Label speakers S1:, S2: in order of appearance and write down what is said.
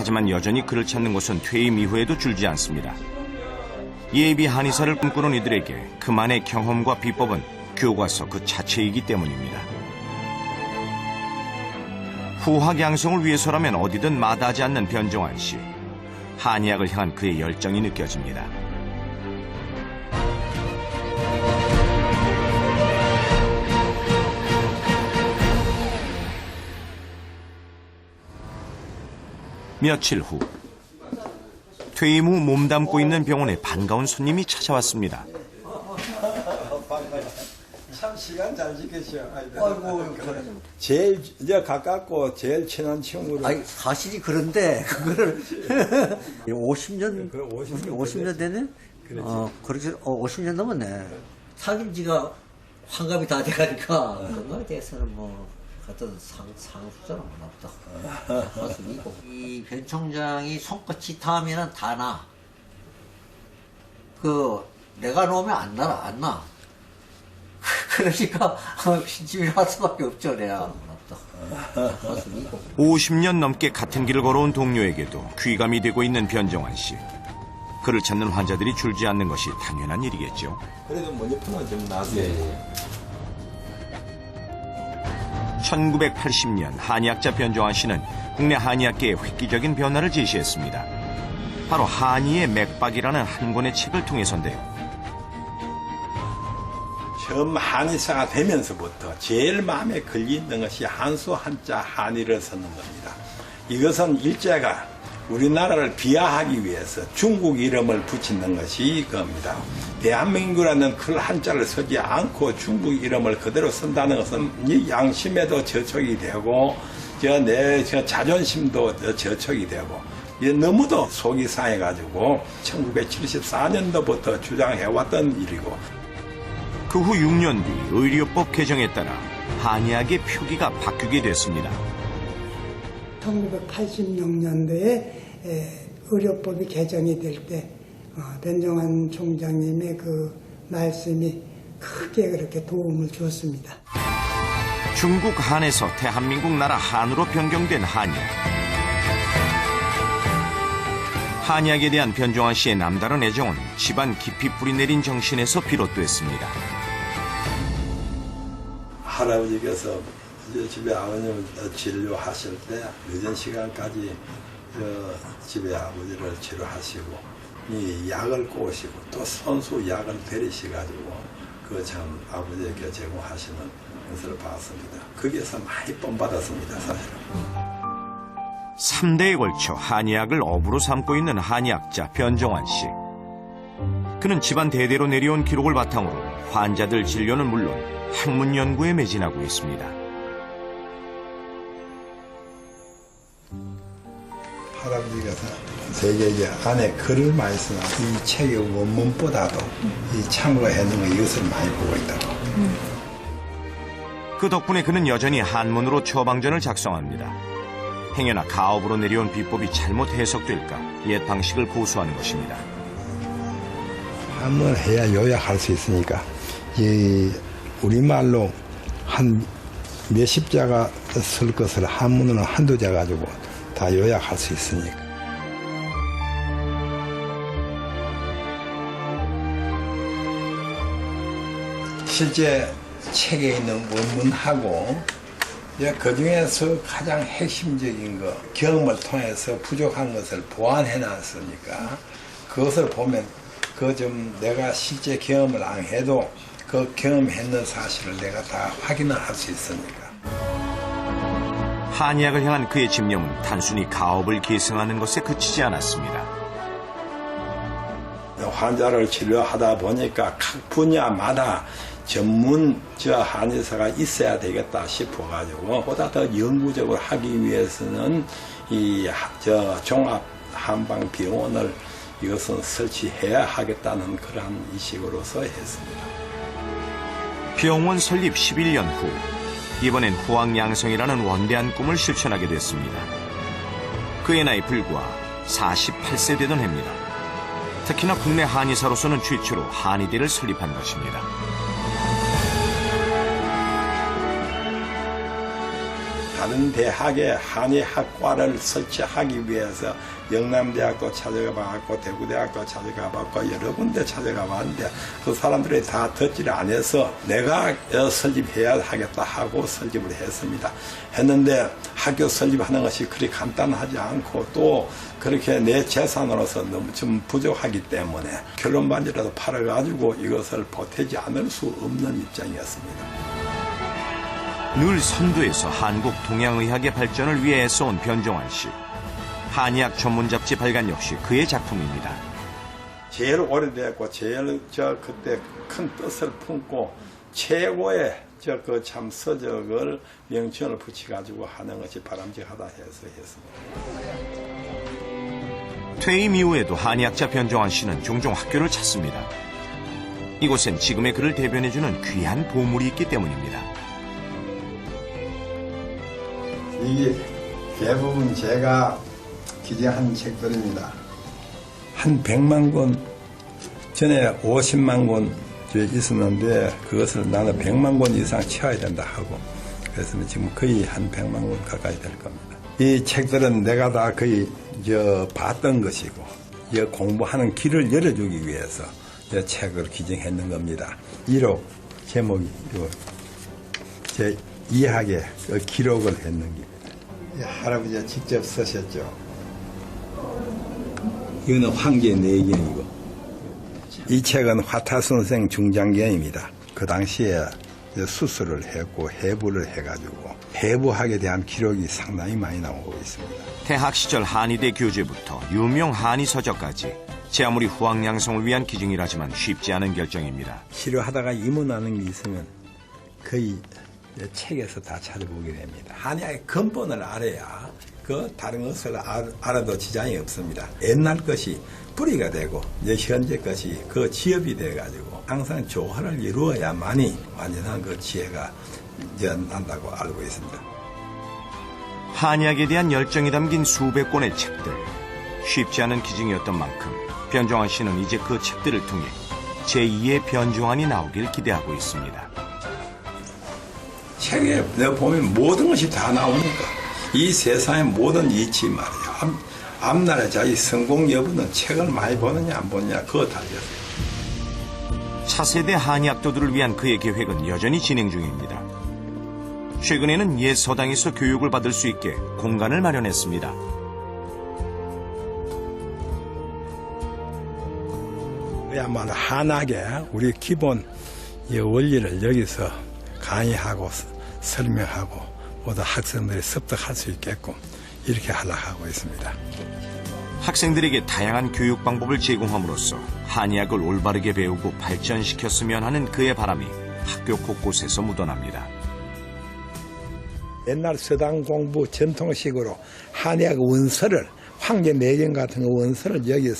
S1: 하지만 여전히 그를 찾는 곳은 퇴임 이후에도 줄지 않습니다. 예비 한의사를 꿈꾸는 이들에게 그만의 경험과 비법은 교과서 그 자체이기 때문입니다. 후학양성을 위해서라면 어디든 마다하지 않는 변종환 씨. 한의학을 향한 그의 열정이 느껴집니다. 며칠 후 퇴임 후 몸담고 있는 병원에 반가운 손님이 찾아왔습니다.
S2: 참 시간 잘 지켰어요. 아이고, 제일 이제 가깝고 제일 친한 친구로.
S3: 아니 사실이 그런데 그거를 50년 50년 되네. 그렇게 50년 넘었네. 사귄 지가 환갑이 다 돼가니까 그거에 대해서는 뭐 어떤 상수자는 없다. 이 변 총장이 손끝이 닿으면 다 나. 내가 놓으면 안 나. 그러니까 집에 갈 수밖에 없죠, 내가.
S1: 50년 넘게 같은 길을 걸어온 동료에게도 귀감이 되고 있는 변종환 씨. 그를 찾는 환자들이 줄지 않는 것이 당연한 일이겠죠.
S2: 그래도 모니터는 좀 나세요.
S1: 1980년 한의학자 변종환 씨는 국내 한의학계에 획기적인 변화를 제시했습니다. 바로 한의의 맥박이라는 한 권의 책을 통해서인데요.
S2: 처음 한의사가 되면서부터 제일 마음에 걸리는 것이 한수 한자 한의를 쓰는 겁니다. 이것은 일제가 우리나라를 비하하기 위해서 중국 이름을 붙이는 것이 겁니다. 대한민국이라는 큰 한자를 쓰지 않고 중국 이름을 그대로 쓴다는 것은 이 양심에도 저촉이 되고 내 자존심도 저촉이 되고 너무도 속이 상해가지고 1974년도부터 주장해왔던 일이고,
S1: 그 후 6년 뒤 의료법 개정에 따라 한의학의 표기가 바뀌게 됐습니다.
S4: 1986년도에 의료법이 개정이 될 때 변종환 총장님의 그 말씀이 크게 그렇게 도움을 줬습니다.
S1: 중국 한에서 대한민국 나라 한으로 변경된 한의학. 한의학에 대한 변종환 씨의 남다른 애정은 집안 깊이 뿌리내린 정신에서 비롯됐습니다.
S2: 할아버지께서 이제 집에 아버님을 진료하실 때 늦은 시간까지 집에 아버지를 치료하시고 이 약을 꼬시고 또 선수 약을 데리셔가지고 그 참 아버지에게 제공하시는 것을 봤습니다. 거기에서 많이 본받았습니다, 사실은.
S1: 3대에 걸쳐 한의학을 업으로 삼고 있는 한의학자 변종환 씨. 그는 집안 대대로 내려온 기록을 바탕으로 환자들 진료는 물론 학문 연구에 매진하고 있습니다.
S2: 할아버지께서 세계 안에 글을 많이 쓰나 이 책의 원문보다도 이 참고해 놓은 이것을 많이 보고 있다고.
S1: 그 덕분에 그는 여전히 한문으로 처방전을 작성합니다. 행여나 가업으로 내려온 비법이 잘못 해석될까 옛 방식을 고수하는 것입니다.
S2: 한문을 해야 요약할 수 있으니까 이 우리말로 한 몇십 자가 쓸 것을 한문으로 한두 자 가지고 다 요약할 수 있으니까. 실제 책에 있는 원문하고 그 중에서 가장 핵심적인 거, 경험을 통해서 부족한 것을 보완해 놨으니까 그것을 보면 내가 실제 경험을 안 해도 그 경험했는 사실을 내가 다 확인을 할 수 있으니까.
S1: 한의학을 향한 그의 집념은 단순히 가업을 계승하는 것에 그치지 않았습니다.
S2: 환자를 치료하다 보니까 각 분야마다 전문 한의사가 있어야 되겠다 싶어가지고 보다 더 영구적으로 하기 위해서는 이 종합 한방 병원을 이것은 설치해야 하겠다는 그러한 의식으로서 했습니다.
S1: 병원 설립 11년 후 이번엔 후학양성이라는 원대한 꿈을 실천하게 됐습니다. 그의 나이 불과 48세 되던 해입니다. 특히나 국내 한의사로서는 최초로 한의대를 설립한 것입니다.
S2: 다른 대학에 한의학과를 설치하기 위해서 영남대학도 찾아가 봤고 대구대학도 찾아가 봤고 여러 군데 찾아가 봤는데 그 사람들이 다 듣지를 안 해서 내가 설립해야 하겠다 하고 설립을 했습니다. 했는데 학교 설립하는 것이 그리 간단하지 않고 또 그렇게 내 재산으로서 너무 좀 부족하기 때문에 결론반지라도 팔아가지고 이것을 보태지 않을 수 없는 입장이었습니다.
S1: 늘 선두에서 한국 동양의학의 발전을 위해 애써온 변종환 씨. 한의학 전문 잡지 발간 역시 그의 작품입니다.
S2: 제일 오래됐고 제일 그때 큰 뜻을 품고 최고의 그 참 서적을 명칭을 붙여가지고 하는 것이 바람직하다 해서 했습니다.
S1: 퇴임 이후에도 한의학자 변종환 씨는 종종 학교를 찾습니다. 이곳엔 지금의 그를 대변해주는 귀한 보물이 있기 때문입니다.
S2: 이게 대부분 제가 기재한 책들입니다. 한 100만 권, 전에 50만 권 있었는데 그것을 나는 100만 권 이상 채워야 된다 하고 그래서 지금 거의 한 100만 권 가까이 될 겁니다. 이 책들은 내가 다 거의 봤던 것이고 공부하는 길을 열어주기 위해서 책을 기증했는 겁니다. 1호 제목이 제 2학의 기록을 했는 겁니다. 할아버지가 직접 쓰셨죠. 이거는 황제내견이고 이 책은 화타선생 중장견입니다. 그 당시에 수술을 했고 해부를 해가지고 해부학에 대한 기록이 상당히 많이 나오고 있습니다.
S1: 대학 시절 한의대 교재부터 유명 한의 서적까지 제 아무리 후황양성을 위한 기증이라지만 쉽지 않은 결정입니다.
S2: 치료하다가 이문하는 게 있으면 거의 책에서 다 찾아보게 됩니다. 한의학의 근본을 알아야 그 다른 것을 알아도 지장이 없습니다. 옛날 것이 뿌리가 되고 이제 현재 것이 그 지엽이 돼가지고 항상 조화를 이루어야만이 완전한 그 지혜가 난다고 알고 있습니다.
S1: 한의학에 대한 열정이 담긴 수백 권의 책들. 쉽지 않은 기증이었던 만큼 변종환 씨는 이제 그 책들을 통해 제2의 변종환이 나오길 기대하고 있습니다.
S2: 책에 내가 보면 모든 것이 다 나오니까 이 세상의 모든 이치 말이야. 앞날에 자기 성공 여부는 책을 많이 보느냐 안 보느냐 그거 달렸어요.
S1: 차세대 한의학도들을 위한 그의 계획은 여전히 진행 중입니다. 최근에는 옛 서당에서 교육을 받을 수 있게 공간을 마련했습니다.
S2: 그야말로 한학의 우리 기본 이 원리를 여기서 강의하고 설명하고 모두 학생들이 습득할 수 있게끔 이렇게 하려고 하고 있습니다.
S1: 학생들에게 다양한 교육 방법을 제공함으로써 한의학을 올바르게 배우고 발전시켰으면 하는 그의 바람이 학교 곳곳에서 묻어납니다.
S2: 옛날 서당 공부 전통식으로 한의학 원서를 황제 매경 같은 거 원서를 여기서